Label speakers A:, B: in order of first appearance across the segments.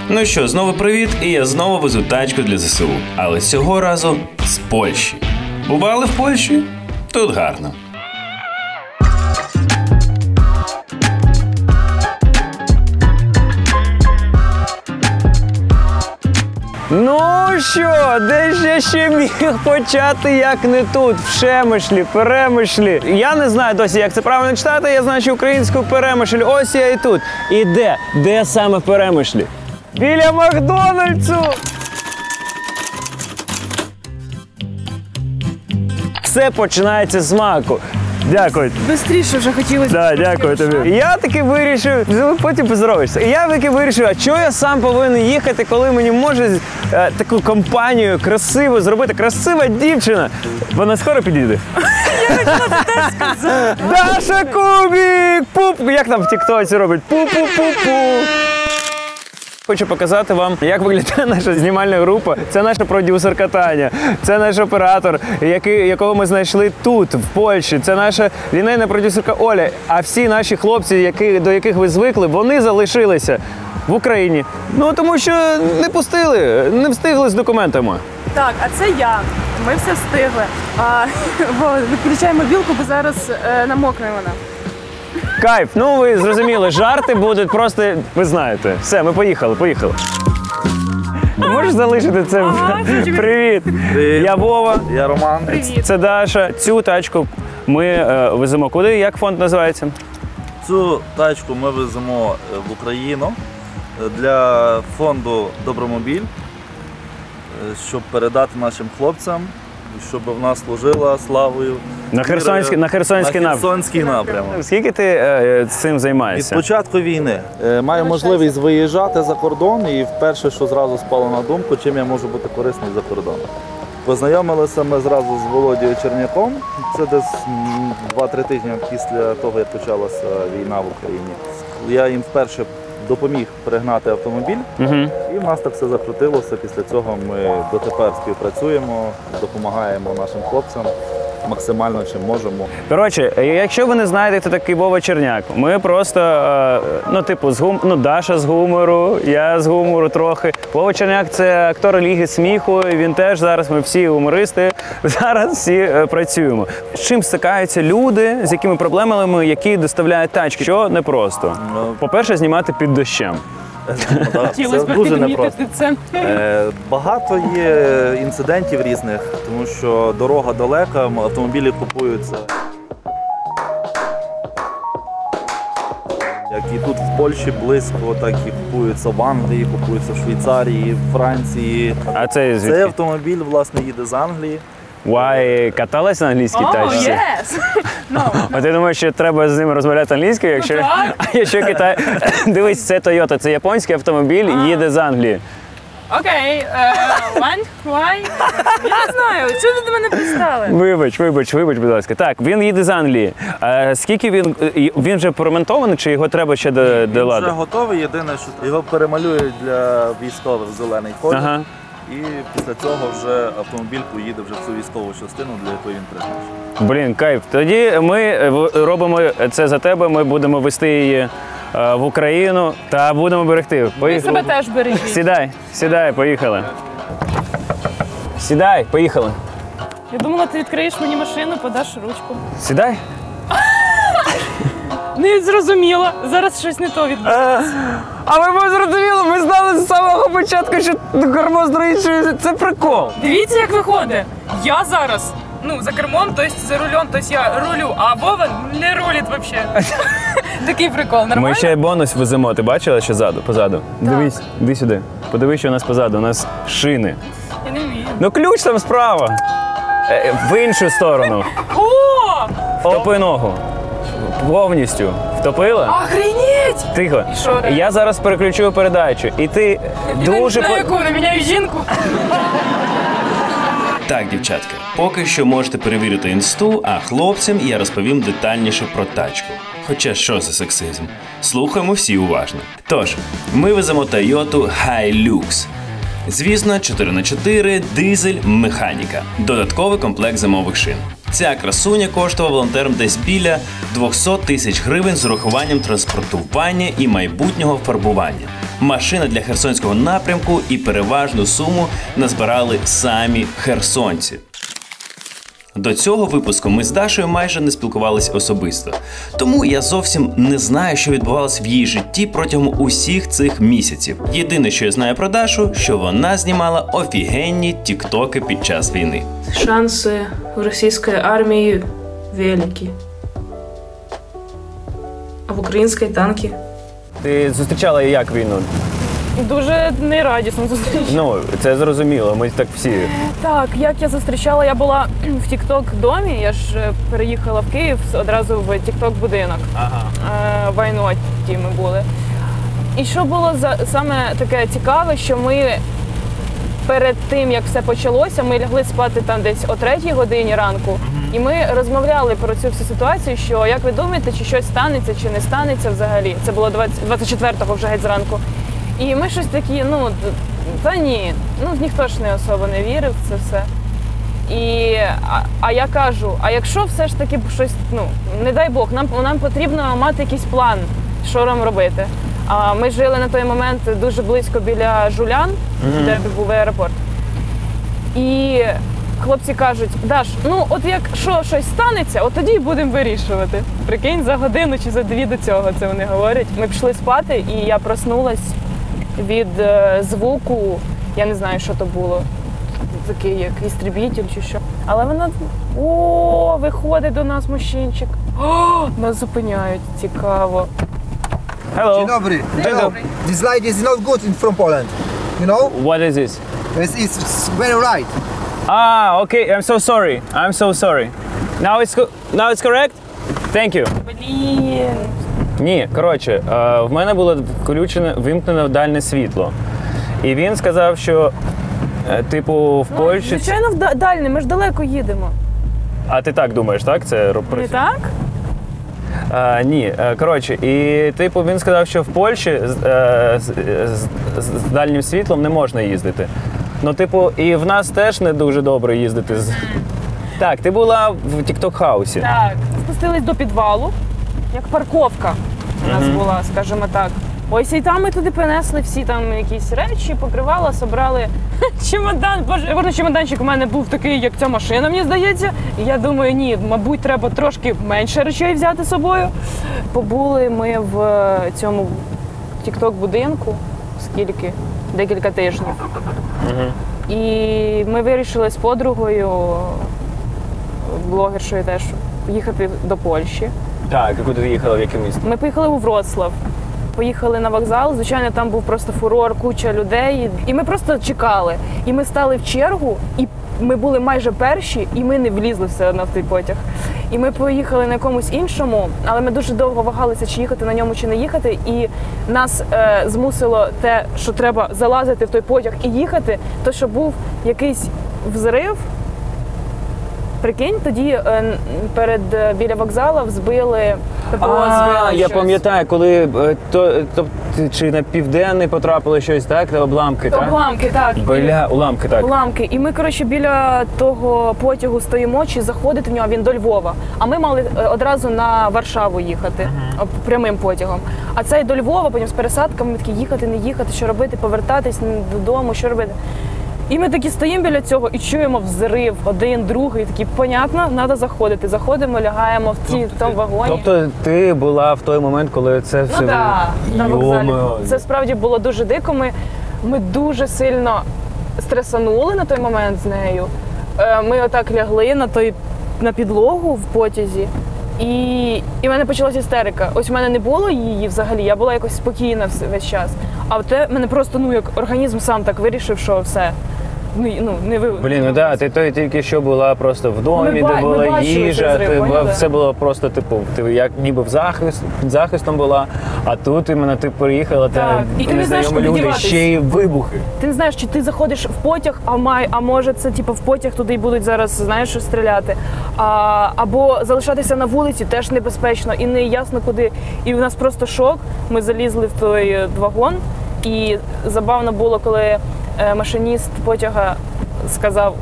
A: Ну що, знову привіт, і я знову везу тачку для ЗСУ. Але цього разу з Польщі. Бували в Польщі? Тут гарно.
B: Ну що, де ж я ще міг почати, як не тут, в Шемишлі, Перемишлі. Я не знаю досі, як це правильно читати, я знаю, що українську Перемишль, ось я і тут. І де? Де саме в Перемишлі? Біля Макдональдсу! Все починається з маку. Дякую.
C: Бистріше вже хотілося.
B: Так, дякую тобі. І я таки вирішив, потім поздоровишся. І я таки вирішив, а чого я сам повинен їхати, коли мені може таку компанію красиву зробити? Красива дівчина. Вона скоро підійде.
C: Я хотіла це теж сказати.
B: Даша Кубік! Пуп! Як там в тіктоці робить? Пу-пу-пу-пу. Хочу показати вам, як виглядає наша знімальна група. Це наша продюсерка Таня, це наш оператор, якого ми знайшли тут, в Польщі. Це наша лінейна продюсерка Оля. А всі наші хлопці, до яких ви звикли, вони залишилися в Україні. Ну, тому що не встигли з документами.
C: Так, а це я. Ми все встигли. Виключай мобілку, бо зараз намокне вона.
B: Кайф, ну ви зрозуміли, жарти будуть просто, ви знаєте. Все, ми поїхали. Ти можеш залишити це?
C: Ага,
B: Привіт. Я Вова.
D: Я Роман.
C: Привіт.
B: Це Даша. Цю тачку ми веземо куди? Як фонд називається?
D: Цю тачку ми веземо в Україну для фонду «Добромобіль», щоб передати нашим хлопцям, щоб в нас служила славою.
B: На Херсонський
D: напрямок.
B: Скільки ти цим займаєшся?
D: Від початку війни маю можливість виїжджати за кордон, і вперше, що зразу спало на думку, чим я можу бути корисний за кордоном. Познайомилися ми зразу з Володією Черняком. Це десь 2-3 тижні після того, як почалася війна в Україні. Я їм вперше допоміг пригнати автомобіль, і в нас так все закрутилося. Після цього ми дотепер співпрацюємо, допомагаємо нашим хлопцям максимально, чим можемо.
B: Коротше, якщо ви не знаєте, хто такий Вова Черняк, ми просто, Даша з гумору, я з гумору трохи. Вова Черняк – це актор Ліги сміху, і він теж зараз, ми всі гумористи, зараз всі працюємо. З чим стикаються люди, з якими проблемами, які доставляють тачки, що непросто. По-перше, знімати під дощем.
D: Це дуже непросто. Багато є інцидентів різних, тому що дорога далека, автомобілі купуються. Як і тут в Польщі близько, так і купуються в Англії, купуються в Швейцарії, в Франції.
B: А це звідки?
D: Цей автомобіль, власне, їде з Англії.
B: Каталась на англійській тачці? А ти думаєш, що треба з ними розмовляти англійською? Якщо Китай... Дивись, це Toyota, це японський автомобіль, їде з Англії.
C: Окей, why? Я не знаю, чого ви до мене пристали?
B: Вибач, будь ласка. Так, він їде з Англії. Скільки він вже поремонтований, чи його треба ще до ладу?
D: Він вже готовий, єдине, що його перемалюють для військових в зелений колір. І після цього вже автомобіль поїде вже в цю військову частину, для якої він призначений.
B: Блін, кайф. Тоді ми робимо це за тебе, ми будемо везти її в Україну та будемо берегти.
C: Ви себе теж бережіть.
B: Сідай, поїхали. Сідай, поїхали.
C: Я думала, ти відкриєш мені машину, подаш ручку.
B: Сідай.
C: Не зрозуміла. Зараз щось не то відбувається.
B: А ми зрозуміли, ми знали з самого початку, що кермо зручується. Це прикол.
C: Дивіться, як виходить. Я зараз, за кермом, тобто за рулем, тобто я рулю, а Вова не рулить взагалі. Такий прикол, нормально?
B: Ми ще й бонус веземо, ти бачила ще позаду? Дивись, іди сюди. Подивись, що у нас позаду, у нас шини.
C: Я не вмію.
B: Ну ключ там справа. В іншу сторону.
C: О!
B: Втопи ногу. Повністю. Втопила?
C: Охренеть!
B: Тихо.
C: Що це?
B: Я зараз переключу передачу. І ти дуже...
C: На яку? На мене жінку?
A: Так, дівчатка, поки що можете перевірити інсту, а хлопцям я розповім детальніше про тачку. Хоча що за сексизм? Слухаємо всі уважно. Тож, ми веземо Toyota Hilux. Звісно, 4х4, дизель, механіка. Додатковий комплект зимових шин. Ця красуня коштувала волонтерам десь біля 200 000 гривень з урахуванням транспортування і майбутнього фарбування. машина для херсонського напрямку і переважну суму назбирали самі херсонці. До цього випуску ми з Дашою майже не спілкувались особисто. Тому я зовсім не знаю, що відбувалось в її житті протягом усіх цих місяців. Єдине, що я знаю про Дашу, що вона знімала офігенні тіктоки під час війни.
E: Шансы в российской армии велики. А в украинской танки?
B: Ти зустрічала як війну?
C: Дуже нерадісно зустрічала.
B: Ну, це зрозуміло, ми так всі.
C: Так, як я зустрічала, я була в тікток-домі, я ж переїхала в Київ одразу в тікток-будинок. В Айноті ми були. І що було саме таке цікаве, що ми перед тим, як все почалося, ми лягли спати там десь о 3-й годині ранку, і ми розмовляли про цю всю ситуацію, що, як ви думаєте, чи щось станеться, чи не станеться взагалі. Це було 24-го вже геть зранку. І ми щось такі, та ні, ніхто ж не особо не вірив в це все. А я кажу, а якщо все ж таки щось, не дай Бог, нам потрібно мати якийсь план, що нам робити. А ми жили на той момент дуже близько біля Жулян, де був аеропорт. І хлопці кажуть: Даш, от якщо щось станеться, от тоді й будемо вирішувати. Прикинь, за годину чи за 2 до цього це вони говорять. Ми пішли спати, і я проснулась від звуку, я не знаю, що то було, такий як істребітель чи що. Але вона, виходить до нас мужчинчик. Нас зупиняють, цікаво.
B: Hello.
F: Dzień dobry. This light is not good from Poland. You know?
B: What is this?
F: It's very right.
B: Okay, I'm so sorry. I'm so sorry. Now it's correct? Thank you.
C: Блін.
B: Ні, коротше, в мене було вимкнене дальне світло. І він сказав, що, типу, в Польщі...
C: Звичайно, дальне, ми ж далеко їдемо.
B: А ти так думаєш, так? Це
C: Не так?
B: Ні, коротше, і типу він сказав, що в Польщі з дальнім світлом не можна їздити. Ну, типу, і в нас теж не дуже добре їздити з... Так, ти була в тікток-хаусі.
C: Так, спустились до підвалу, як парковка у нас була, скажімо так. Ось і там ми туди принесли всі там якісь речі, покривала, собрали чемодан. Боже, чемоданчик у мене був такий, як ця машина, мені здається. І я думаю, ні, мабуть, треба трошки менше речей взяти з собою. Побули ми в цьому тікток-будинку, скільки? Декілька тижнів. І ми вирішили з подругою, блогершою теж, їхати до Польщі.
B: Так, а куди ти їхала, в яке місто?
C: Ми поїхали у Вроцлав. Поїхали на вокзал, звичайно, там був просто фурор, куча людей. І ми просто чекали. І ми стали в чергу, і ми були майже перші, і ми не влізли все одно в той потяг. І ми поїхали на якомусь іншому, але ми дуже довго вагалися, чи їхати на ньому, чи не їхати. І нас змусило те, що треба залазити в той потяг і їхати, то що був якийсь взрив. Прикинь, тоді біля вокзалу збили ППО.
B: Я пам'ятаю, коли чи на південний потрапили щось, так? Обламки, так?
C: Обламки, так.
B: Уламки, так.
C: Уламки. І ми, коротше, біля того потягу стоїмо, чи заходити в нього, він до Львова. А ми мали одразу на Варшаву їхати, прямим потягом. А цей до Львова, потім з пересадками, ми такі їхати, не їхати, що робити, повертатись додому, що робити. І ми такі стоїмо біля цього і чуємо взрив, один, другий, такі, понятно, треба заходити. Заходимо, лягаємо в тому вагоні.
B: Тобто ти була в той момент, коли це все...
C: Ну так, на вокзалі. Це справді було дуже дико. Ми дуже сильно стресанули на той момент з нею. Ми отак лягли на підлогу в потязі. І в мене почалася істерика. Ось у мене не було її взагалі, я була якось спокійна весь час. А в мене просто, як організм сам так вирішив, що все.
B: Блін, ну так, ти тільки що була просто в домі, де була їжа, все було просто, ти як ніби під захистом була, а тут іменно ти приїхала,
C: і
B: незнайомі люди, ще й вибухи.
C: Ти не знаєш, чи ти заходиш в потяг, а може це в потяг туди й будуть зараз, знаєш, стріляти. Або залишатися на вулиці теж небезпечно і не ясно куди. І в нас просто шок, ми залізли в той вагон, і забавно було, коли машиніст потяга сказав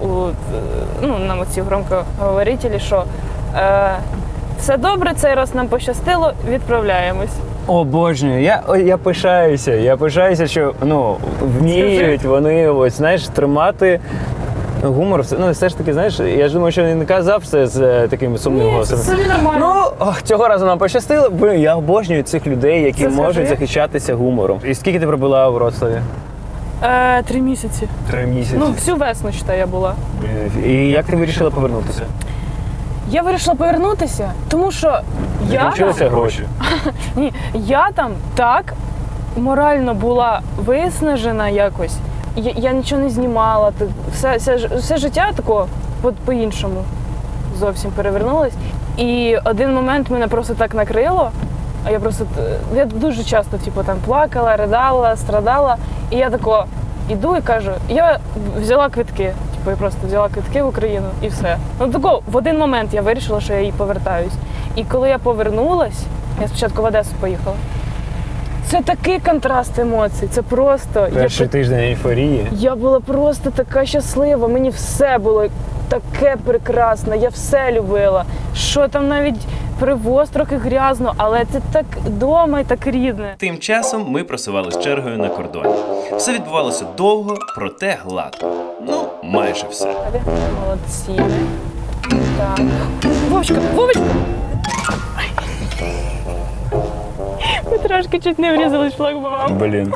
C: нам оці громкоговорителі, що все добре, цей раз нам пощастило, відправляємось.
B: Обожнюю. Я пишаюся, що вміють вони знаєш, тримати гумор. Все ж таки, знаєш, я ж думаю, що він не казав все з таким сумним голосом.
C: Це нормально.
B: Цього разу нам пощастило. Я обожнюю цих людей, які можуть захищатися гумором. І скільки ти пробула у Вроцлаві?
C: 3 місяці.
B: 3 місяці.
C: Всю весну, считай, я була.
B: І як ти вирішила повернутися?
C: Я вирішила повернутися, тому що
B: Закінчилися гроші.
C: Ні, я там так морально була виснажена якось. Я нічого не знімала. Все життя тако по-іншому зовсім перевернулось. І один момент мене просто так накрило. Я дуже часто там плакала, ридала, страдала. І я тако іду і кажу, я взяла квитки. Я просто взяла квитки в Україну і все. В один момент я вирішила, що я їй повертаюсь. І коли я повернулась, я спочатку в Одесу поїхала. Це такий контраст емоцій, це просто...
B: Перший тиждень ейфорії.
C: Я була просто така щаслива, мені все було таке прекрасне, я все любила. Що там навіть привоз трохи грязно, але це так вдома і так рідне.
A: Тим часом ми просувались чергою на кордоні. Все відбувалося довго, проте гладко. Майже все.
C: Молодці. Так. Вовочка! Ми трошки чуть не врізали шлагбаум.
B: Блін.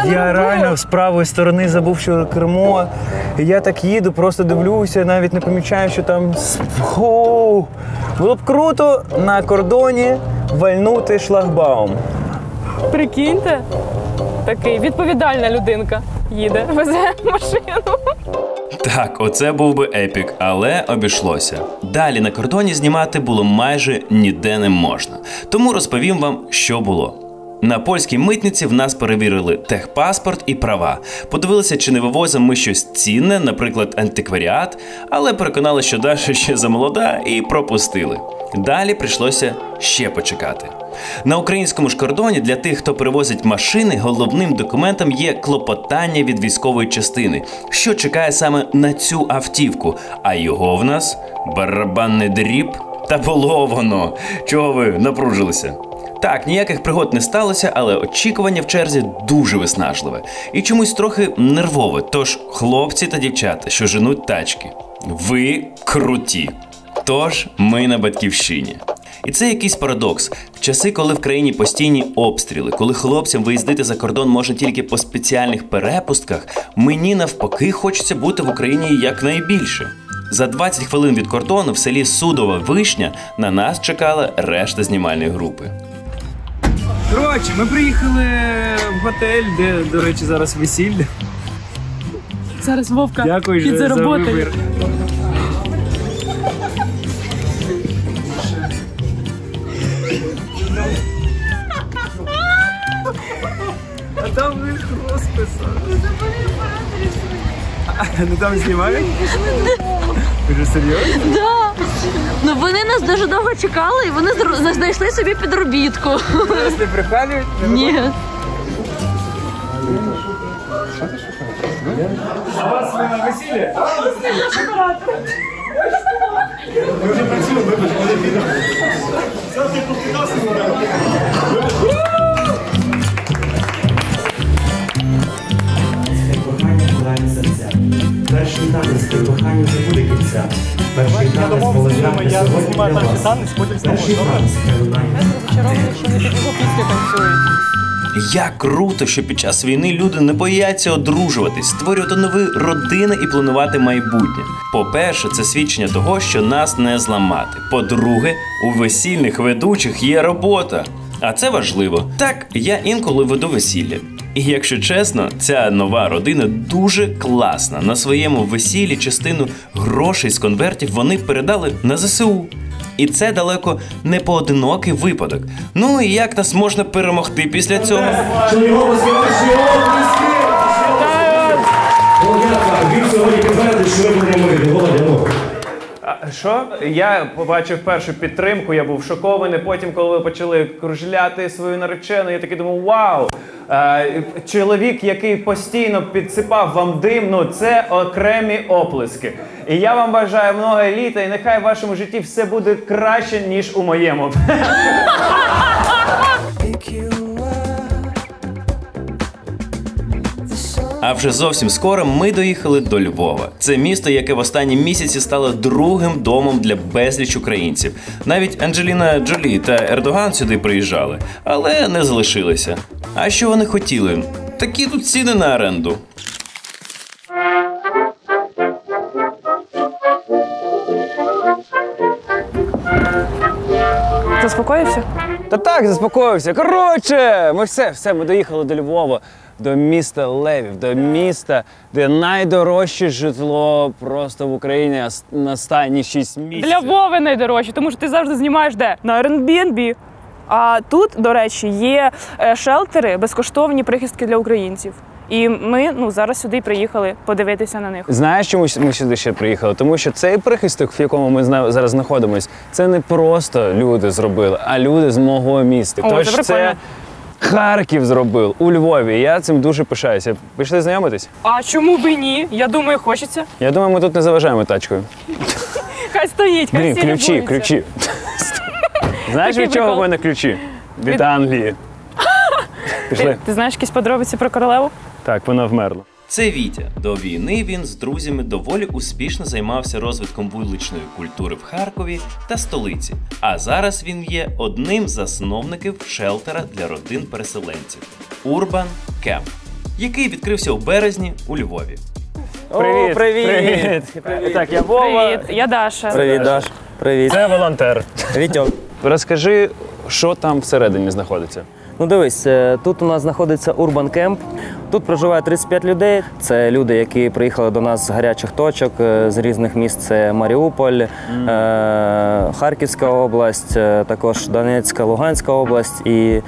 C: Я
B: реально з правої сторони забув, що кермо. І я так їду, просто дивлюся, навіть не помічаю, що там... Було б круто на кордоні вальнути шлагбаум.
C: Прикиньте, такий відповідальна людинка їде, везе машину.
A: Так, оце був би епік, але обійшлося. Далі на кордоні знімати було майже ніде не можна. Тому розповім вам, що було. На польській митниці в нас перевірили техпаспорт і права. Подивилися, чи не вивозимо ми щось цінне, наприклад, антикваріат, але переконали, що Даша ще замолода і пропустили. Далі прийшлося ще почекати. На українському ж кордоні для тих, хто перевозить машини, головним документом є клопотання від військової частини, що чекає саме на цю автівку, а його в нас барабанний дріб. Та було воно. Чого ви напружилися? Так, ніяких пригод не сталося, але очікування в черзі дуже виснажливе. І чомусь трохи нервове. Тож, хлопці та дівчата, що женуть тачки, ви круті. Тож, ми на батьківщині. І це якийсь парадокс. В часи, коли в країні постійні обстріли, коли хлопцям виїздити за кордон можна тільки по спеціальних перепустках, мені навпаки хочеться бути в Україні якнайбільше. За 20 хвилин від кордону в селі Судова Вишня на нас чекала решта знімальної групи.
B: Коротше, ми приїхали в готель, де, до речі, зараз весілля.
C: Зараз Вовка
B: Дякую за вибір. А там ви розписали. Ну там знімають? Ви ж серйозно?
G: Да. Ну вони нас дуже довго чекали і вони знайшли собі підробітку.
B: Вас не прихвалюють?
G: Ні.
B: А вас на весілля? Ми вже працюємо, вибачте. Зараз я повкидався.
H: Перший танець при коханні не буде кінця. Перший танець молоднями
B: я
H: сьогодні
B: знімаю
H: для
B: перший
H: вас.
B: танець, потім з тобою,
H: Перший
B: добре?
H: танець Керолайн.
C: Що не під його пісні танцюють.
A: Як круто, що під час війни люди не бояться одружуватись, створювати нові родини і планувати майбутнє. По-перше, це свідчення того, що нас не зламати. По-друге, у весільних ведучих є робота. А це важливо. Так, я інколи веду весілля. І якщо чесно, ця нова родина дуже класна. На своєму весіллі частину грошей з конвертів вони передали на ЗСУ. І це далеко не поодинокий випадок. Ну і як нас можна перемогти після цього?
H: Що його восхитачні облиски! Володя, він сьогодні попередив, що ви будемо мити. Володя, ну.
B: Що? Я побачив першу підтримку, я був шокований. Потім, коли ви почали кружляти свою наречену, я такий думав, вау! Чоловік, який постійно підсипав вам дим, ну це окремі оплески. І я вам бажаю много літа, і нехай в вашому житті все буде краще, ніж у моєму.
A: А вже зовсім скоро ми доїхали до Львова. Це місто, яке в останні місяці стало другим домом для безліч українців. Навіть Анджеліна Джолі та Ердоган сюди приїжджали, але не залишилися. А що вони хотіли? Такі тут ціни на оренду.
C: Заспокоївся?
B: Та так, заспокоївся. Коротше, ми доїхали до Львова, до міста Левів, до міста, де найдорожче житло просто в Україні на останні 6 місяців.
C: Для Вови найдорожче, тому що ти завжди знімаєш де? На Airbnb. А тут, до речі, є шелтери, безкоштовні прихистки для українців. І ми зараз сюди приїхали подивитися на них.
B: Знаєш, чому ми сюди ще приїхали? Тому що цей прихисток, в якому ми зараз знаходимося, це не просто люди зробили, а люди з мого міста.
C: О,
B: Тож це Харків зробив у Львові. Я цим дуже пишаюся. Пішли знайомитись?
C: А чому б і ні? Я думаю, хочеться.
B: Я думаю, ми тут не заважаємо тачкою.
C: Хай стоїть, хай всі любуються.
B: Ключі. Знаєш, від чого в мене ключі? Від Англії. Пішли.
C: Ти знаєш якісь подробиці про королеву?
B: Так, вона вмерла.
A: Це Вітя. До війни він з друзями доволі успішно займався розвитком вуличної культури в Харкові та столиці. А зараз він є одним з засновників шелтера для родин переселенців Urban Camp, який відкрився у березні у Львові.
B: Привіт! Так, я Вова.
C: Привіт, я Даша.
D: Привіт, Даш. Привіт.
B: Це волонтер.
I: Вітьок.
B: Розкажи, що там всередині знаходиться.
I: Ну дивись, тут у нас знаходиться Urban Camp. Тут проживає 35 людей. Це люди, які приїхали до нас з гарячих точок, з різних міст. Це Маріуполь, Харківська область, також Донецька, Луганська область. І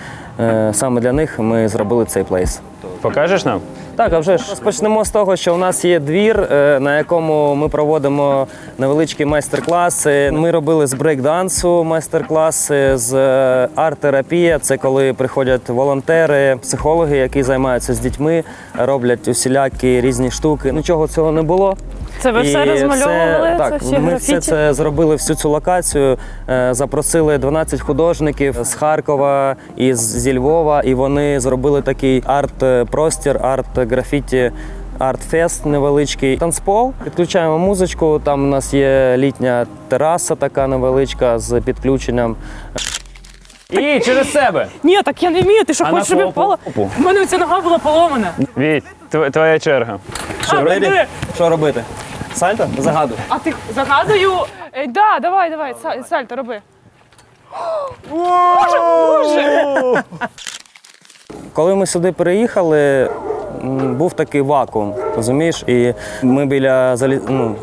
I: саме для них ми зробили цей плейс.
B: Покажеш нам?
I: Так, а вже ж розпочнемо з того, що у нас є двір, на якому ми проводимо невеличкі майстер-класи. Ми робили з брейк-дансу майстер-класи, з арт-терапії. Це коли приходять волонтери, психологи, які займаються з дітьми, роблять усілякі різні штуки. Нічого цього не було.
C: Це ви все розмальовували?
I: Так,
C: це всі
I: ми
C: графіті?
I: все це зробили, всю цю локацію. Запросили 12 художників з Харкова і зі Львова, і вони зробили такий арт-простір, арт-графіті, арт-фест невеличкий. Танцпол, підключаємо музичку, там у нас є літня тераса така невеличка з підключенням.
B: І через себе!
C: Ні, так я не вмію, ти що,
B: А
C: хочеш,
B: на
C: щоб я впала?
B: попу?
C: У мене ця нога була поломана.
B: Віть, твоя черга.
I: Що робити? Сальто? Загадуй.
C: А ти загадую? Да, давай, сальто, роби. Боже!
I: Коли ми сюди переїхали, був такий вакуум, розумієш? І ми біля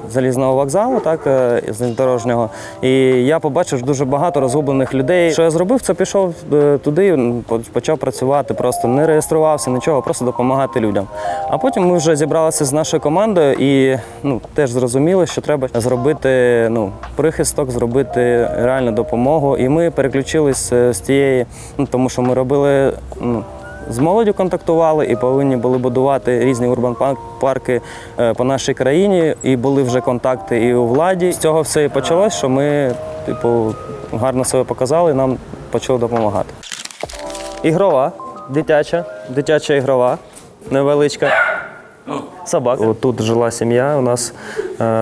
I: залізного вокзалу, так, залізнодорожнього, і я побачив дуже багато розгублених людей. Що я зробив, це пішов туди, почав працювати, просто не реєструвався, нічого, просто допомагати людям. А потім ми вже зібралися з нашою командою і теж зрозуміли, що треба зробити прихисток, зробити реальну допомогу. І ми переключились з тієї, тому що ми робили... З молоддю контактували і повинні були будувати різні урбан-парки по нашій країні. І були вже контакти і у владі. З цього все і почалось, що ми гарно себе показали і нам почали допомагати. Ігрова, дитяча ігрова, невеличка. Собака. Тут жила сім'я у нас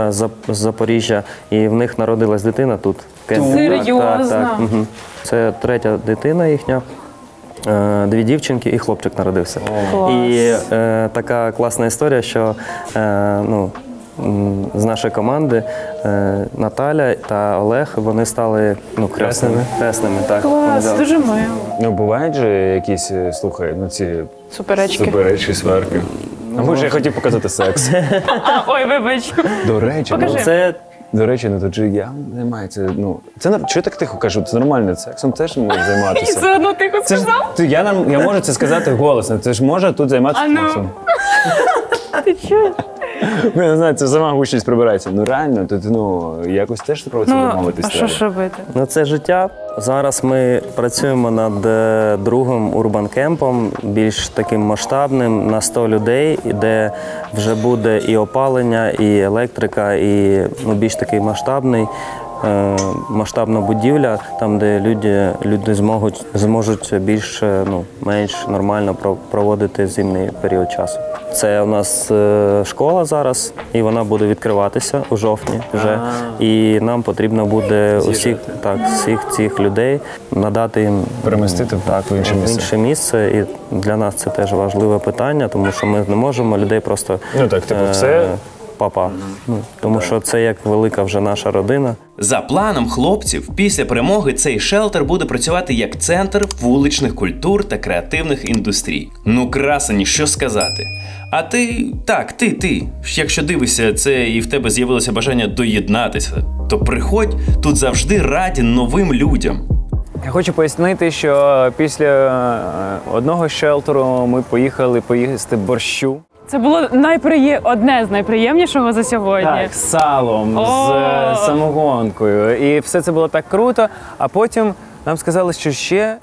I: з Запоріжжя, і в них народилась дитина тут.
C: Серйозно?
I: Так. Це третя дитина їхня. 2 дівчинки і хлопчик народився.
C: Клас.
I: І така класна історія, що з нашої команди Наталя та Олег, вони стали хресними. Так.
C: Клас, дуже мило.
B: Бувають же якісь, слухай, ці
C: Суперечки.
B: сварки. А може я хотів показати секс.
C: Ой, вибач.
B: До речі,
C: Покажи.
B: До речі, тут же я немає. Це чого я так тихо кажу? Це нормально, сексом теж можна
C: І
B: займатися.
C: все одно тихо сказав?
B: Я можу це сказати голосно. Це ж може тут займатися сексом.
C: Ти чуєш?
B: Я не знаю, це сама гучність прибирається. Реально, тут якось теж про це домовитись.
C: А що ж робити?
I: Це життя. Зараз ми працюємо над другим урбан-кемпом, більш таким масштабним, на 100 людей, де вже буде і опалення, і електрика, і більш такий масштабний. масштабна будівля, там, де люди зможуть менш нормально проводити зимний період часу. Це у нас школа зараз, і вона буде відкриватися у жовтні вже. І нам потрібно буде всіх цих людей надати їм
B: перемістити в
I: інше місце. І для нас це теж важливе питання, тому що ми не можемо людей просто папа. Тому що це як велика вже наша родина.
A: За планом хлопців, після перемоги цей шелтер буде працювати як центр вуличних культур та креативних індустрій. Ну, красені, що сказати. А ти, якщо дивишся це і в тебе з'явилося бажання доєднатися, то приходь, тут завжди раді новим людям.
B: Я хочу пояснити, що після одного шелтеру ми поїхали поїсти борщу.
C: Це було одне з найприємнішого за сьогодні.
B: Так, з салом, з самогонкою. І все це було так круто. А потім нам сказали, що ще...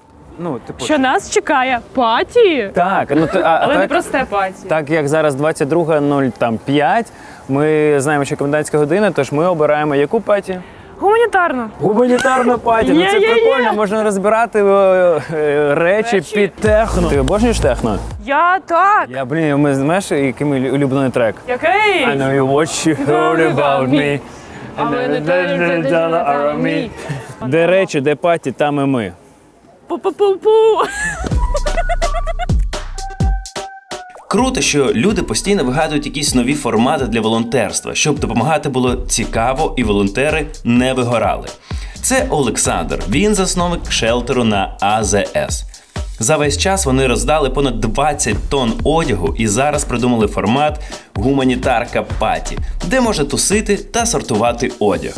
C: що нас чекає паті.
B: Так,
C: але не просте паті.
B: Так як зараз 22:05, ми знаємо, що комендантська година, тож ми обираємо яку паті?
C: Гуманітарну.
B: Гуманітарну паті. Це прикольно, можна розбирати речі під техно. Ти обожнюєш техно?
C: Я так.
B: Ми знаєш, який мій улюблений трек?
C: Який?
B: I know what you heard about me. Де речі, де паті, там і ми.
C: Пу-пу-пу-пу.
A: Круто, що люди постійно вигадують якісь нові формати для волонтерства, щоб допомагати було цікаво і волонтери не вигорали. Це Олександр, він засновник шелтеру на АЗС. За весь час вони роздали понад 20 тонн одягу і зараз придумали формат «Гуманітарка паті», де можна тусити та сортувати одяг.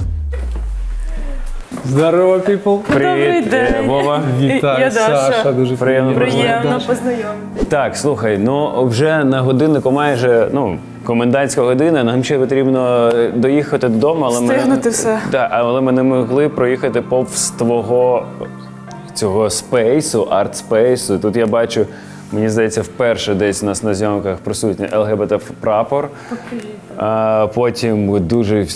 J: Здорово, піпл!
B: Привіт, Вова.
J: Вітаю, Саша. Дуже приємно
C: познайомитися.
B: Так, слухай, вже на годиннику майже, комендантська година, нам ще потрібно доїхати додому, але
C: встигнути все.
B: Але ми не могли проїхати повз твого цього спейсу, арт-спейсу. Тут я бачу, мені здається, вперше десь у нас на зйомках присутній ЛГБТ-прапор. Потім дуже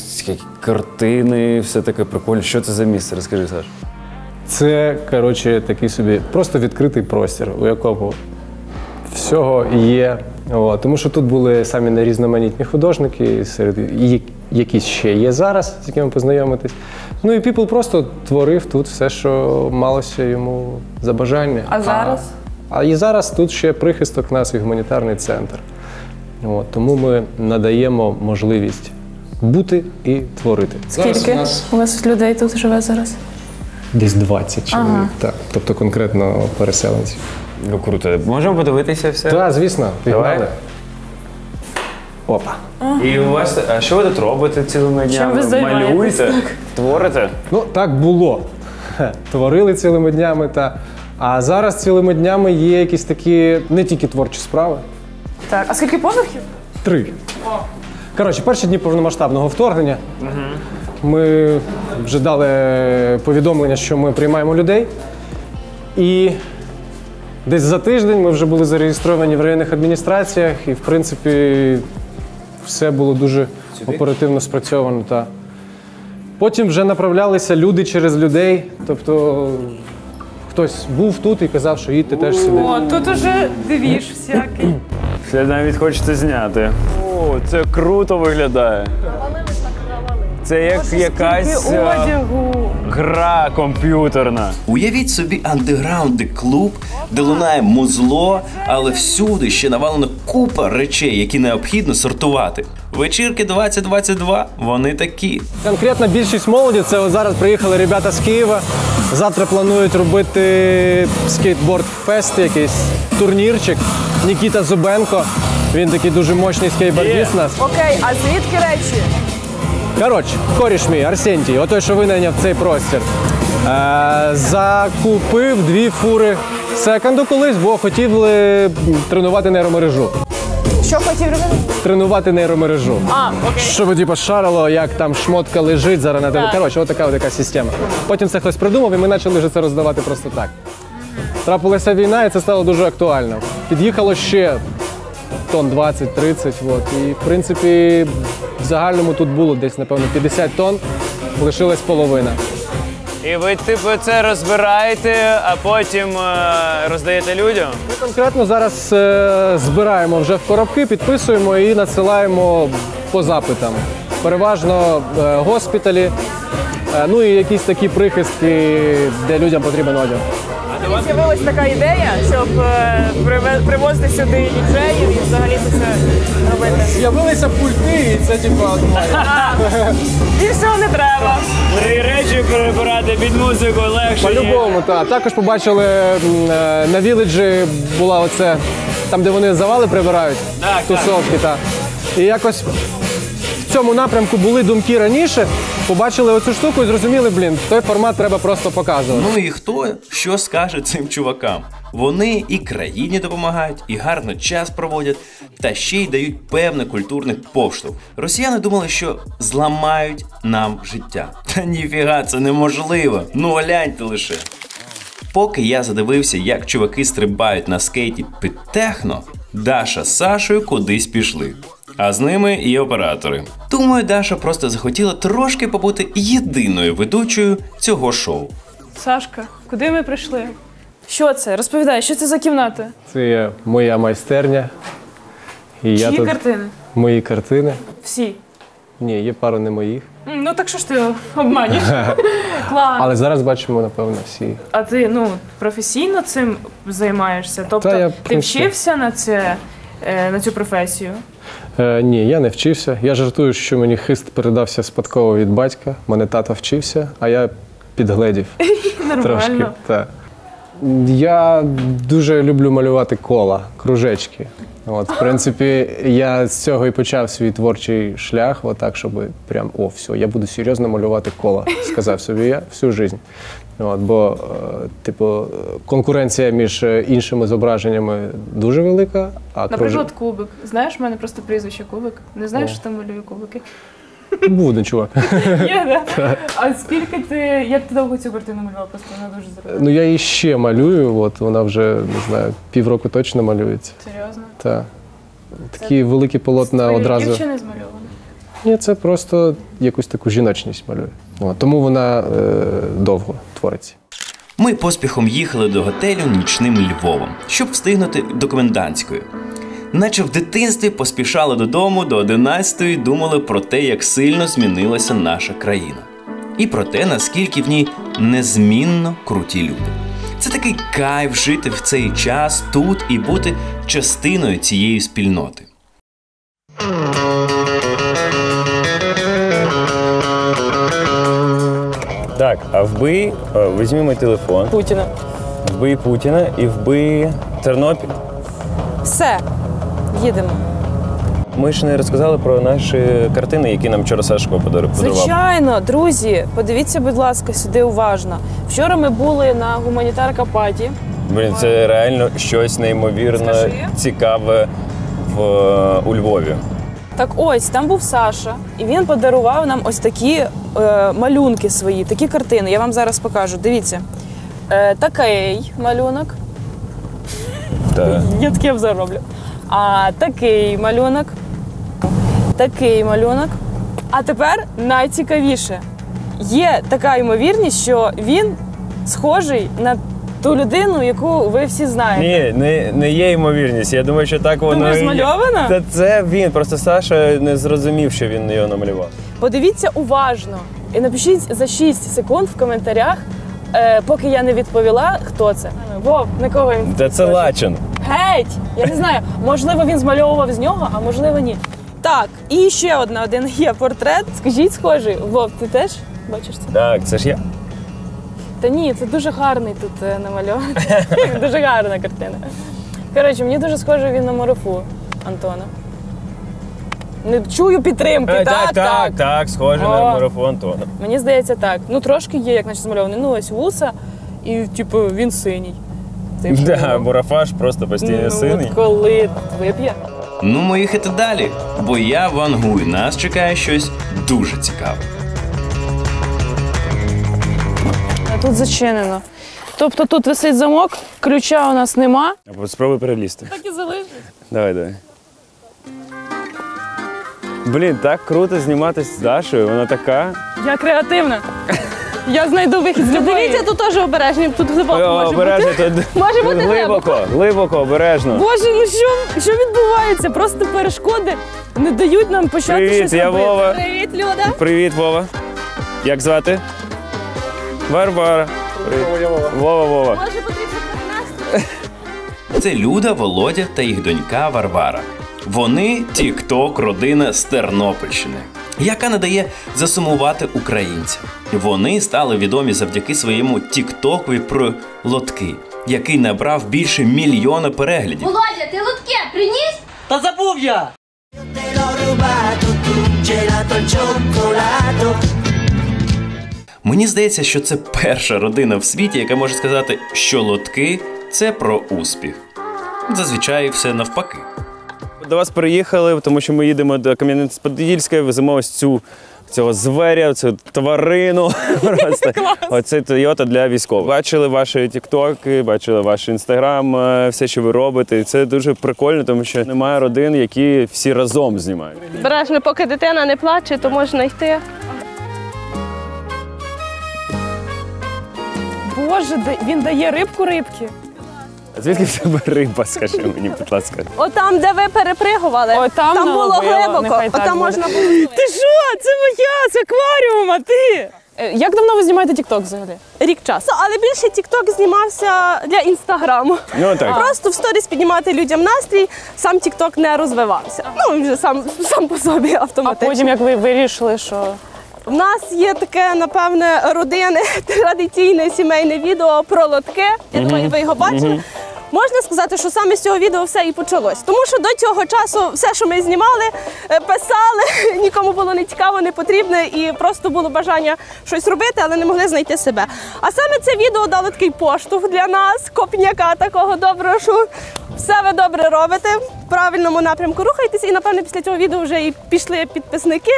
B: картини, все таке прикольне. Що це за місце? Розкажи, Саш.
J: Це, такий собі просто відкритий простір, у якому всього є. Тому що тут були самі різноманітні художники, серед якісь ще є зараз, з якими познайомитись. І Піпл просто творив тут все, що малося йому за бажання.
C: А зараз?
J: І зараз тут ще прихисток нас і гуманітарний центр. Тому ми надаємо можливість бути і творити.
C: Скільки у вас людей тут живе зараз?
J: Десь 20 чоловік, так. Тобто конкретно переселенців.
B: Круто. Можемо подивитися все?
J: Так, звісно.
B: Давай.
J: Опа.
B: І у вас, а що ви тут робите цілими днями? Малюєте? Творите?
J: Так було. Творили цілими днями, а зараз цілими днями є якісь такі не тільки творчі справи.
C: Так, а скільки поверхів?
J: 3. Перші дні повномасштабного вторгнення. Ми вже дали повідомлення, що ми приймаємо людей. І десь за тиждень ми вже були зареєстровані в районних адміністраціях. І, в принципі, все було дуже оперативно спрацьовано. Потім вже направлялися люди через людей. Тобто хтось був тут і казав, що їдьте теж сюди.
C: Тут уже двіж всякий.
B: Це навіть хочеться зняти. Це круто виглядає. Це як якась гра комп'ютерна.
A: Уявіть собі андеграундний клуб, де лунає музло, але всюди ще навалено купа речей, які необхідно сортувати. Вечірки 2022, вони такі.
J: Конкретно більшість молоді, це зараз приїхали ребята з Києва. Завтра планують робити скейтборд-фест, якийсь турнірчик. Нікіта Зубенко, він такий дуже мощний скейтбордіст у нас.
C: Окей, а звідки речі?
J: Коріш мій, Арсентій, отой, що винайняв цей простір. Закупив 2 фури секонду колись, бо хотів тренувати нейромережу.
C: Що хотів робити?
J: Тренувати нейромережу.
C: Окей.
J: Щоб шарило, як там шмотка лежить зараз на тебе. Отака система. Потім це хтось придумав, і ми почали вже це роздавати просто так. Трапилася війна, і це стало дуже актуально. Під'їхало ще тонн 20-30, і в принципі в загальному тут було десь, напевно, 50 тонн. лишилась половина.
B: І ви, типу, це розбираєте, а потім роздаєте людям?
J: Ми конкретно зараз збираємо вже в коробки, підписуємо і надсилаємо по запитам. Переважно госпіталі, ну і якісь такі прихистки, де людям потрібен одяг.
C: З'явилась така ідея, щоб привозити сюди діджеїв і взагалі це все робити.
J: З'явилися пульти, і це типа.
C: Більшого не треба.
B: Речі перебирати під музику легше.
J: По-любому, так. Також побачили на Віледжі була оце, там де вони завали прибирають, тусовки. Так. І якось в цьому напрямку були думки раніше, побачили оцю штуку і зрозуміли, той формат треба просто показувати.
A: Ну і хто що скаже цим чувакам? Вони і країні допомагають, і гарно час проводять, та ще й дають певний культурний поштовх. Росіяни думали, що зламають нам життя. Та ніфіга, це неможливо. Ну гляньте лише. Поки я задивився, як чуваки стрибають на скейті під техно, Даша з Сашою кудись пішли. А з ними і оператори. Думаю, Даша просто захотіла трошки побути єдиною ведучою цього шоу.
C: Сашка, куди ми прийшли? Що це? Розповідай, що це за кімната?
J: Це є моя майстерня. І
C: Чиї картини?
J: Мої картини.
C: Всі?
J: Ні, є пару не моїх.
C: Ну так що ж ти обманюєш? Клас.
J: Але зараз бачимо, напевно, всі.
C: А ти, професійно цим займаєшся? Тобто ти вчився на цю професію?
J: Ні, я не вчився. Я жартую, що мені хист передався спадково від батька. Мене тато вчився, а я підгледів. Трошки. Так. Я дуже люблю малювати кола, кружечки. В принципі, я з цього і почав свій творчий шлях, отак, щоб прям, все, я буду серйозно малювати кола, сказав собі я всю життя. Бо, конкуренція між іншими зображеннями дуже велика.
C: Наприклад, кубик. Знаєш, в мене просто прізвище Кубик. Не знаєш, що там малюю кубики?
J: Буде, чувак.
C: Є, так? А як ти довго цю картину малював? Просто вона дуже зробила.
J: Я її ще малюю, вона вже, не знаю, півроку точно малюється.
C: Серйозно?
J: Так. Такі великі полотна одразу.
C: Це дівчина змальована?
J: Ні, це просто якусь таку жіночність малює. Тому вона довго твориться.
A: Ми поспіхом їхали до готелю нічним Львовом, щоб встигнути до комендантської. Наче в дитинстві поспішали додому до 11-ї, думали про те, як сильно змінилася наша країна. І про те, наскільки в ній незмінно круті люди. Це такий кайф жити в цей час тут і бути частиною цієї спільноти.
B: Так, а вбий, візьми мій телефон.
C: Путіна.
B: Вбий Путіна і вбий Тернопіль.
C: Все, їдемо.
B: Ми ж не розказали про наші картини, які нам вчора Сашко подарував.
C: Звичайно, друзі, подивіться, будь ласка, сюди уважно. Вчора ми були на гуманітарка паті.
B: Це реально щось неймовірно цікаве у Львові.
C: Так ось, там був Саша, і він подарував нам ось такі малюнки свої, такі картини. Я вам зараз покажу, дивіться. Такий малюнок.
B: Так.
C: Я таке взагалі роблю. А такий малюнок. Такий малюнок. А тепер найцікавіше. Є така ймовірність, що він схожий на ту людину, яку ви всі знаєте.
B: Ні, не є ймовірність. Я думаю, що так воно.
C: Думаєш, змальовано?
B: Та це він. Просто Саша не зрозумів, що він його намалював.
C: Подивіться уважно і напишіть за 6 секунд в коментарях, поки я не відповіла, хто це. Вов, на кого він?
B: Та це Лачин.
C: Геть! Я не знаю, можливо, він змальовував з нього, а можливо, ні. Так, і ще один є портрет. Скажіть, схожий. Вов, ти теж бачиш це?
B: Так, це ж я.
C: Та ні, це дуже гарний тут намальований. Дуже гарна картина. Коротше, мені дуже схоже він на Марафу Антона. Не чую підтримки,
B: так, схоже на Марафу Антона.
C: Мені здається, так. Трошки є, як наче змальований. Ось вуса, і він синій.
B: Марафа ж просто постійно синій.
C: От коли вип'є.
A: Їхати далі, бо я вангую. Нас чекає щось дуже цікаве.
C: Тут зачинено. Тобто тут висить замок, ключа у нас нема.
B: Спробуй перелізти.
C: Так і залишить.
B: Давай. Блін, так круто зніматися з Дашою, вона така.
C: Я креативна. Я знайду вихід з любої.
K: Дивіться, тут теж обережні, тут глибоко може
B: Обережно,
K: бути.
B: тут
K: Може бути
B: глибоко, обережно.
C: Боже, ну що відбувається? Просто перешкоди не дають нам почати
B: Привіт,
C: щось
B: я
C: робити.
B: Вова.
K: Привіт, Люда.
B: Привіт, Вова. Як звати? Варвара. Вова.
K: Може потрібно принести?
A: Це Люда, Володя та їх донька Варвара. Вони тік-ток родина з Тернопільщини, яка не дає засумувати українцям. Вони стали відомі завдяки своєму тік-токові про лотки, який набрав більше 1 мільйона переглядів.
G: Володя, ти лотки приніс?
L: Та забув я!
A: Мені здається, що це перша родина в світі, яка може сказати, що лотки – це про успіх. Зазвичай все навпаки.
B: До вас приїхали, тому що ми їдемо до Кам'янець-Подільська, веземо ось цього зверя, цю тварину. Оце Toyota для військових. Бачили ваші тіктоки, бачили ваш інстаграм, все, що ви робите. І це дуже прикольно, тому що немає родин, які всі разом знімають.
K: Бережно, поки дитина не плаче, то можна йти.
C: Боже, він дає рибку рибки.
B: А звідки в тебе риба, скажи мені, будь ласка?
K: Отам, де ви перепригували, там було глибоко, отам можна було.
C: Ти що? Це моя, з акваріума, ти! Як давно ви знімаєте тікток взагалі?
K: Рік часу. Але більше тікток знімався для інстаграму.
B: Ну, так.
K: Просто в сторіс піднімати людям настрій, сам тікток не розвивався. Ну, він вже сам по собі автоматично.
C: А потім, як ви вирішили, що...
K: У нас є таке, напевне, родинне, традиційне сімейне відео про лотки. Я думаю, ви його бачили. Можна сказати, що саме з цього відео все і почалось. Тому що до цього часу все, що ми знімали, писали, нікому було не цікаво, не потрібне і просто було бажання щось робити, але не могли знайти себе. А саме це відео дало такий поштовх для нас, копняка такого доброго, що все ви добре робите, в правильному напрямку рухаєтесь. І, напевно, після цього відео вже і пішли підписники,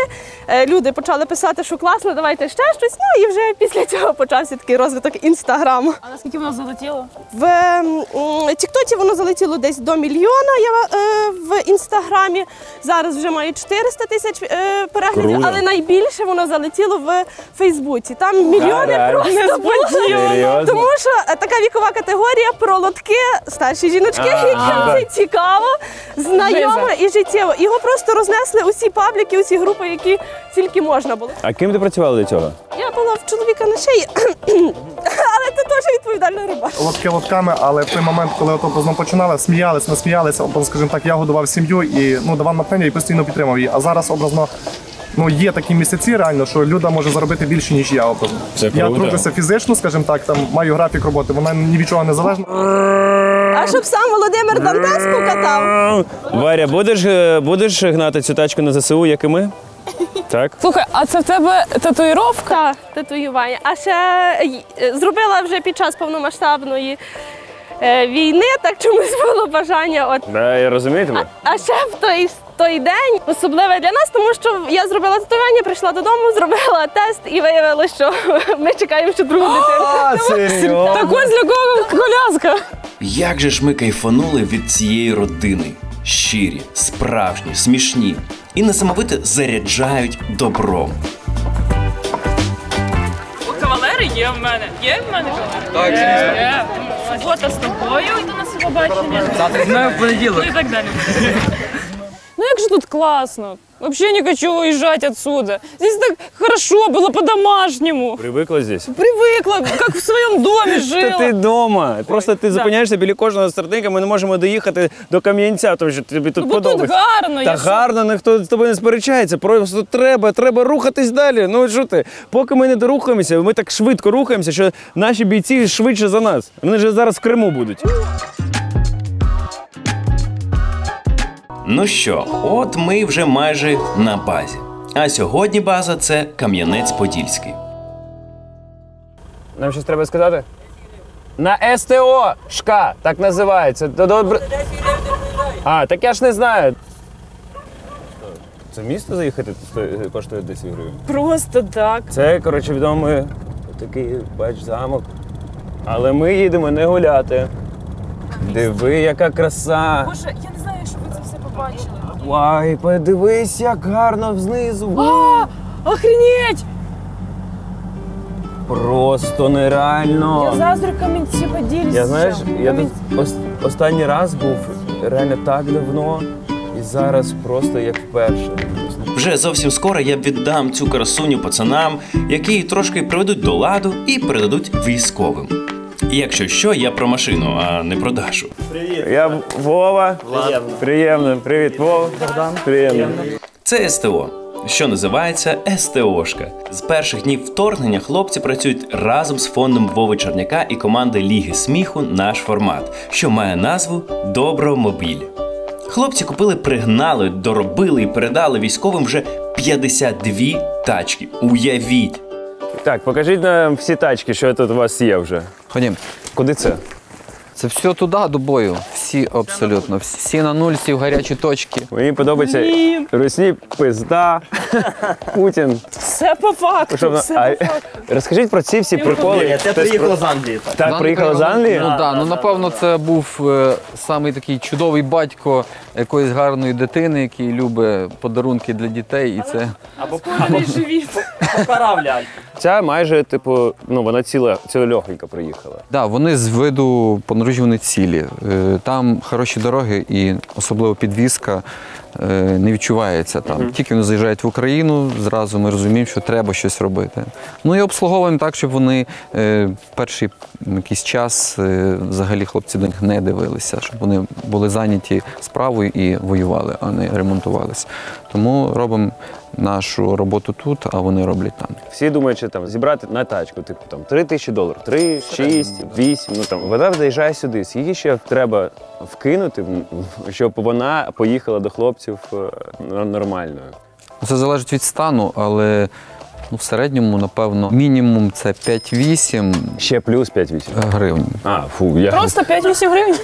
K: люди почали писати, що класно, давайте ще щось. Ну і вже після цього почався такий розвиток інстаграму.
C: А наскільки воно залетіло?
K: В тіктоці воно залетіло десь до 1 мільйона в інстаграмі. Зараз вже має 400 тисяч переглядів,
B: Круто.
K: але найбільше воно залетіло в Фейсбуці. Там мільйони просто було. Тому що така вікова категорія про лотки, старші жіночки, яким це цікаво, знайомо і життєво. Його просто рознесли усі пабліки, усі групи, які тільки можна було.
B: А ким ти працювала до цього?
K: Я була в чоловіка на шиї, але це теж відповідальна робота.
M: Лотки лотками, але в той момент, коли ото починали, сміялися, насміялися, скажімо так, я годував сім'ю і давав натхнення і постійно підтримав її. А зараз образно є такі місяці реально, що Люда може заробити більше, ніж я образно. Я трудився фізично, скажімо так, там маю графік роботи, вона ні від чого не залежна.
K: А щоб сам Володимир Дантес покатав?
B: Варя, будеш гнати цю тачку на ЗСУ, як і ми? Так.
C: Слухай, а це в тебе татуїровка?
K: Так, татуювання. А ще зробила вже під час повномасштабної війни, так чомусь було бажання.
B: Да, я розумію тебе.
K: А ще в той день особливе для нас, тому що я зробила татуювання, прийшла додому, зробила тест і виявилося, що ми чекаємо ще другу дитину.
B: Серйозно?
C: Так ось для кого коляска.
A: Як же ж ми кайфанули від цієї родини. Щирі, справжні, смішні і несамовито заряджають добром.
C: Кавалери є в мене. Є в мене кавалери? Так, є. Фото з тобою йду на собобачення.
L: Завтра в понеділок.
C: І так далі. Ну як же тут классно. Вообще не хочу уезжать отсюда. Здесь так хорошо было по-домашнему.
B: Привикла здесь?
C: Привыкла, как в своем доме жила.
B: Та ти вдома. Просто ти зупиняєшся біля кожного стартника, ми не можемо доїхати до Кам'янця, тому що тобі тут подобається.
C: Тут гарно.
B: Та гарно, ніхто з тобою не сперечається. Просто треба рухатись далі. Ну що ти? Поки ми не дорухаємося, ми так швидко рухаємося, що наші бійці швидше за нас. Вони ж зараз в Криму будуть.
A: Ну що, от ми вже майже на базі. А сьогодні база – це Кам'янець-Подільський.
B: Нам щось треба сказати? На СТО ШК, так називається. А, так я ж не знаю. Це місто заїхати коштує 10 гривень?
C: Просто так.
B: Це, коротше, відомий такий, бач, замок. Але ми їдемо не гуляти. Диви, яка краса.
C: Боже, я не знаю, що ви це все побачили.
B: Ой, подивись, як гарно знизу.
C: Охренеть!
B: Просто нереально.
C: Я заздрю Кам'янці-Подільська.
B: Я, знаєш, я тут останній раз був реально так давно, і зараз просто як вперше.
A: Вже зовсім скоро я віддам цю красуню пацанам, які її трошки приведуть до ладу і передадуть військовим. Якщо що, я про машину, а не про Дашу.
B: Привіт. Я Вова. Влад. Приємно. Привіт, Вова. Богдан. Приємно.
A: Це СТО, що називається СТОшка. З перших днів вторгнення хлопці працюють разом з фондом Вови Черняка і команди Ліги сміху «Наш формат», що має назву «Добромобіль». Хлопці купили, пригнали, доробили і передали військовим вже 52 тачки. Уявіть!
B: Так, покажіть нам всі тачки, що тут у вас є вже.
N: Ходім.
B: Куди це?
N: Це все туди, до бою. Всі абсолютно. Всі на нуль, всі в гарячі точки.
B: Мені подобається Русні, пизда, Путін.
C: Все по факту, все по факту.
B: Розкажіть про ці всі приколи.
L: Це приїхало з Англії.
B: Так, приїхало з Англії?
N: Ну так, ну напевно це був самий такий чудовий батько якоїсь гарної дитини, який любить подарунки для дітей. І це...
L: Або поправлять.
B: Ця майже, типу, ну вона цілольохонька приїхала.
N: Так, вони з виду по народжі вони цілі. Там хороші дороги і особливо підвізка не відчувається там. Тільки вони заїжджають в Україну, зразу ми розуміємо, що треба щось робити. Ну і обслуговуємо так, щоб вони перший якийсь час взагалі хлопці до них не дивилися, щоб вони були зайняті справою і воювали, а не ремонтувалися. Тому робимо нашу роботу тут, а вони роблять там.
B: Всі думають, що там зібрати на тачку, типу там $3000, 3, 6, 8, ну там вона заїжджає сюди. Скільки ще треба вкинути, щоб вона поїхала до хлопців нормальною?
N: Це залежить від стану, але ну, в середньому, напевно, мінімум це 5-8.
B: Ще плюс 5-8
N: гривень.
C: Просто 5-8 гривень?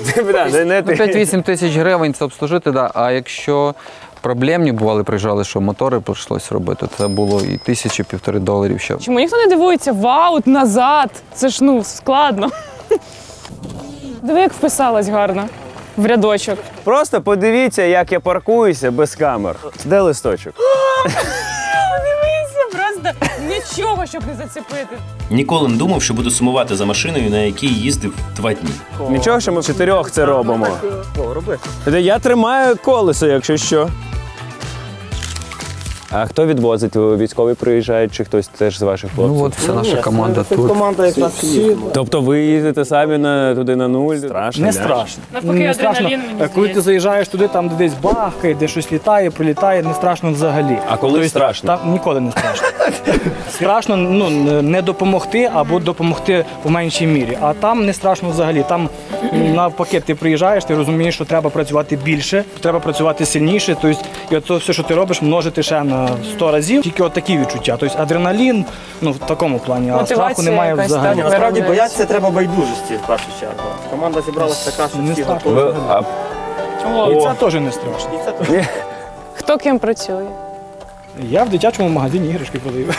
N: 5-8 тисяч гривень це обслужити, да. А якщо проблемні бували, приїжджали, що мотори прийшлось робити, це було і $1000-1,5 ще.
C: Чому ніхто не дивується? Вау, назад! Це ж, ну, складно. Диви, як вписалась гарно в рядочок.
B: Просто подивіться, як я паркуюся без камер. Де листочок?
C: Дивися, просто нічого, щоб не зацепити.
A: Ніколи не думав, що буду сумувати за машиною, на якій їздив 2 дні.
B: Нічого, що ми в 4 це робимо. Я тримаю колесо, якщо що. А хто відвозить? Військові приїжджають, чи хтось теж з ваших хлопців?
N: Ну от вся наша команда тут.
L: Команда якраз їде.
B: Тобто ви їздите самі туди на нуль? Страшно?
O: Не страшно.
C: Навпаки,
O: Не страшно. Коли ти заїжджаєш туди, там де десь бахкає, де щось літає, прилітає, не страшно взагалі.
B: А коли страшно?
O: Там ніколи не страшно. Страшно не допомогти або допомогти в меншій мірі. А там не страшно взагалі. Там навпаки, ти приїжджаєш, ти розумієш, що треба працювати більше, треба працювати сильніше. Тобто, і от все, що ти робиш, множити ще на 100 разів. Тільки от такі відчуття. Тобто адреналін, ну в такому плані, а страху немає взагалі.
L: Насправді боятися треба байдужості в першу чергу. Команда зібралася така, що всі готові.
O: І це теж не страшно.
C: Хто ким працює?
O: Я в дитячому магазині іграшки продаю.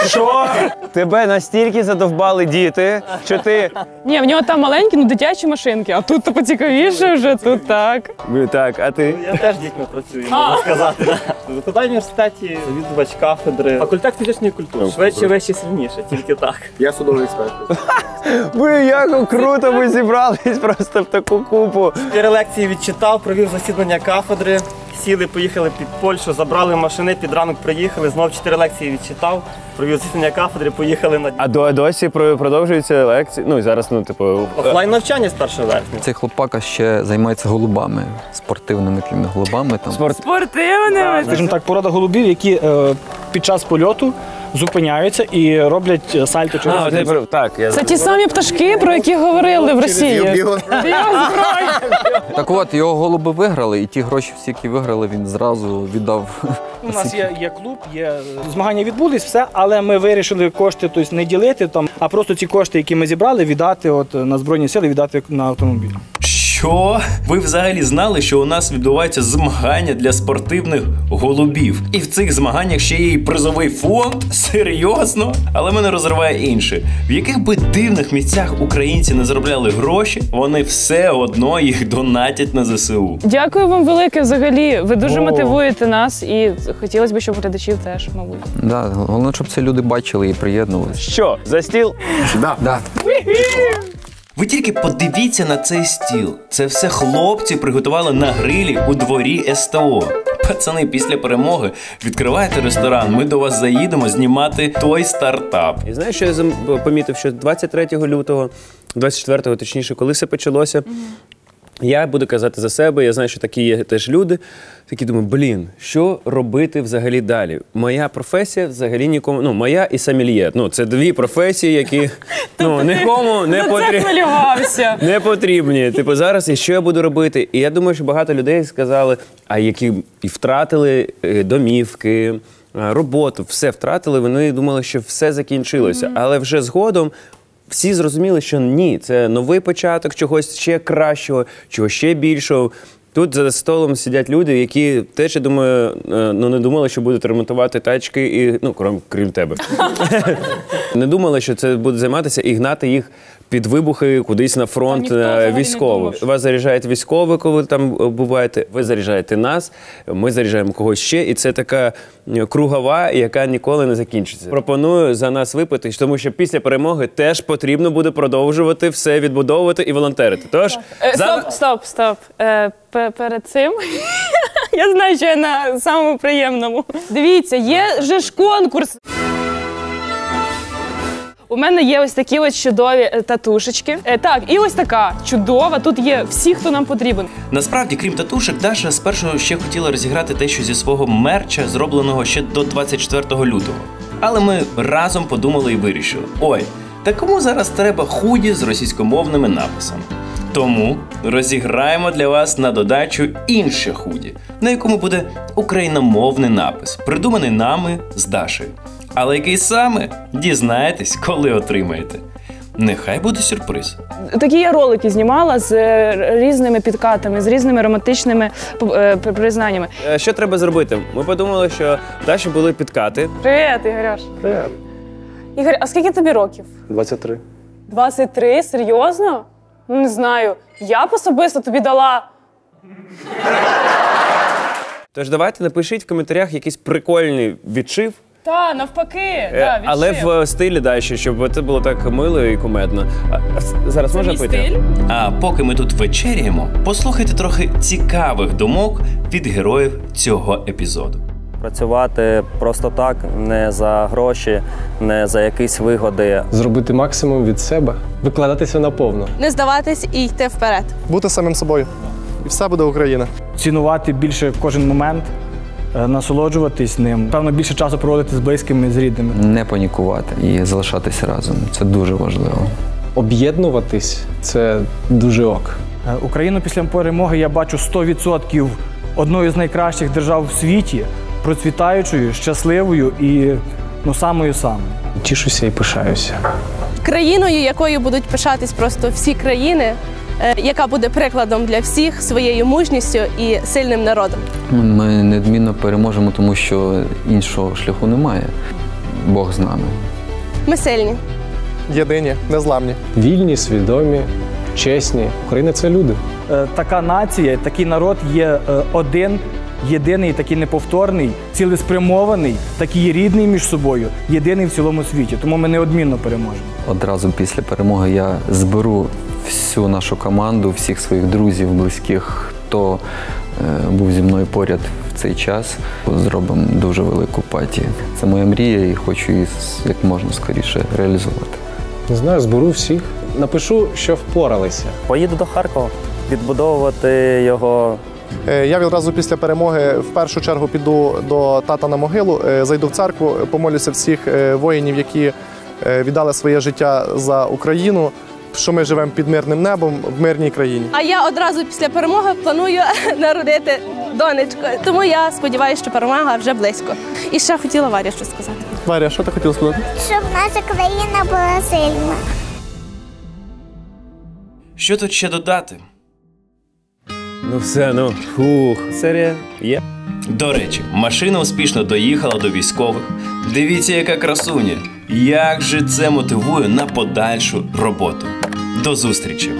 B: Що? Тебе настільки задовбали діти, що ти...
C: Ні, в нього там маленькі, ну дитячі машинки, а тут поцікавіше вже, тут так.
B: Так, а ти?
L: Я теж з дітьми працюю, можна сказати. Викладаю в університеті, завідувач кафедри. Факультет фізичної культури. Швидше, вище, сильніше, тільки так. Я судовий експерт.
B: Ви як круто ви зібрались просто в таку купу.
L: 4 лекції відчитав, провів засідання кафедри. Сіли, поїхали під Польщу, забрали машини, під ранок приїхали, знов 4 лекції відчитав, провів засідання кафедри, поїхали на...
B: А досі продовжуються лекції? Ну, зараз, ну, типу...
L: Офлайн навчання з 1 вересня.
N: Цей хлопака ще займається голубами, спортивними такими голубами.
C: Спортивними?
O: Скажімо так, порода голубів, які під час польоту зупиняються і роблять сальто через...
C: Це ті самі пташки, про які говорили в Росії.
N: Так от, його голуби виграли, і ті гроші всі, які виграли, він зразу віддав.
O: У нас є клуб, змагання відбулись, все, але ми вирішили кошти не ділити, а просто ці кошти, які ми зібрали, віддати на Збройні Сили, віддати на автомобіль.
A: Що? Ви взагалі знали, що у нас відбуваються змагання для спортивних голубів? І в цих змаганнях ще є і призовий фонд? Серйозно? Але мене розриває інше. В яких би дивних місцях українці не заробляли гроші, вони все одно їх донатять на ЗСУ.
C: Дякую вам велике взагалі. Ви дуже мотивуєте нас і хотілося б, щоб глядачів теж, мабуть.
N: Да, головне, щоб це люди бачили і приєднувалися.
B: Що, за стіл?
N: Да.
A: Ви тільки подивіться на цей стіл. Це все хлопці приготували на грилі у дворі СТО. Пацани, після перемоги відкривайте ресторан, ми до вас заїдемо знімати той стартап.
B: І знаєш, що я помітив, що 23 лютого, 24-го, точніше, коли все почалося, я буду казати за себе, я знаю, що такі є теж люди, такі думаю, що робити взагалі далі? Моя професія взагалі нікому, моя і сомельє. Це дві професії, які нікому не потрібні. Типу зараз, і що я буду робити? І я думаю, що багато людей сказали, а які і втратили домівки, роботу, все втратили, вони думали, що все закінчилося. Але вже згодом всі зрозуміли, що ні, це новий початок чогось ще кращого, чогось ще більшого. Тут за столом сидять люди, які теж, я думаю, не думали, що будуть ремонтувати тачки, і, крім тебе. Не думали, що це буде займатися і гнати їх під вибухи кудись на фронт військових. Вас заряджають військові, коли там буваєте, ви заряджаєте нас, ми заряджаємо когось ще, і це така кругова, яка ніколи не закінчиться. Пропоную за нас випити, тому що після перемоги теж потрібно буде продовжувати все відбудовувати і волонтерити. Тож,
C: Стоп. Перед цим, я знаю, що я на самому приємному. Дивіться, є же ж конкурс. У мене є ось такі ось чудові татушечки. Так, і ось така чудова. Тут є всі, хто нам потрібен.
A: Насправді, крім татушек, Даша спершу ще хотіла розіграти дещо зі свого мерча, зробленого ще до 24 лютого. Але ми разом подумали і вирішили. Та кому зараз треба худі з російськомовними написами? Тому розіграємо для вас на додачу інше худі, на якому буде україномовний напис, придуманий нами з Дашею. Але який саме, дізнаєтесь, коли отримаєте. Нехай буде сюрприз.
C: Такі я ролики знімала з різними підкатами, з різними романтичними признаннями.
B: Що треба зробити? Ми подумали, що в Даші були підкати.
C: Привіт, Ігоряш.
M: Привіт.
C: Ігор, а скільки тобі років?
M: 23.
C: 23? Серйозно? Не знаю. Я б особисто тобі дала...
B: Тож давайте напишіть в коментарях якийсь прикольний відшив.
C: Та, навпаки, відшив.
B: Але в стилі Даші, щоб це було так мило і кумедно. Зараз можна пити?
C: Стиль?
A: А поки ми тут вечеряємо, послухайте трохи цікавих думок від героїв цього епізоду.
I: Працювати просто так, не за гроші, не за якісь вигоди.
J: Зробити максимум від себе, викладатися наповну.
K: Не здаватись і йти вперед.
M: Бути самим собою. І все буде Україна.
O: Цінувати більше кожен момент, насолоджуватись ним. Певно, більше часу проводити з близькими, з рідними.
N: Не панікувати і залишатися разом. Це дуже важливо.
J: Об'єднуватись – це дуже ок.
O: Україну після перемоги я бачу 100% одною з найкращих держав в світі, процвітаючою, щасливою і самою-самою.
J: Тішуся і пишаюся.
K: Країною, якою будуть пишатись просто всі країни, яка буде прикладом для всіх своєю мужністю і сильним народом.
N: Ми неодмінно переможемо, тому що іншого шляху немає. Бог з нами.
K: Ми сильні.
M: Єдині, незламні.
J: Вільні, свідомі, чесні. Україна – це люди.
O: Така нація, такий народ є один, єдиний, такий неповторний, цілеспрямований, такий рідний між собою, єдиний в цілому світі. Тому ми неодмінно переможемо.
N: Одразу після перемоги я зберу всю нашу команду, всіх своїх друзів, близьких, хто був зі мною поряд в цей час. Зробимо дуже велику паті. Це моя мрія і хочу її як можна скоріше реалізувати.
J: Не знаю, зберу всіх. Напишу, що впоралися.
I: Поїду до Харкова, відбудовувати його.
M: Я відразу після перемоги в першу чергу піду до тата на могилу, зайду в церкву, помолюся всіх воїнів, які віддали своє життя за Україну, що ми живемо під мирним небом в мирній країні.
K: А я одразу після перемоги планую народити донечку. Тому я сподіваюся, що перемога вже близько. І ще хотіла Варя щось сказати.
M: Варя, що ти хотіла сказати?
P: Щоб наша країна була сильна.
A: Що тут ще додати?
B: Ну все, ну, серія є.
A: До речі, машина успішно доїхала до військових. Дивіться, яка красуня. Як же це мотивує на подальшу роботу. До зустрічі!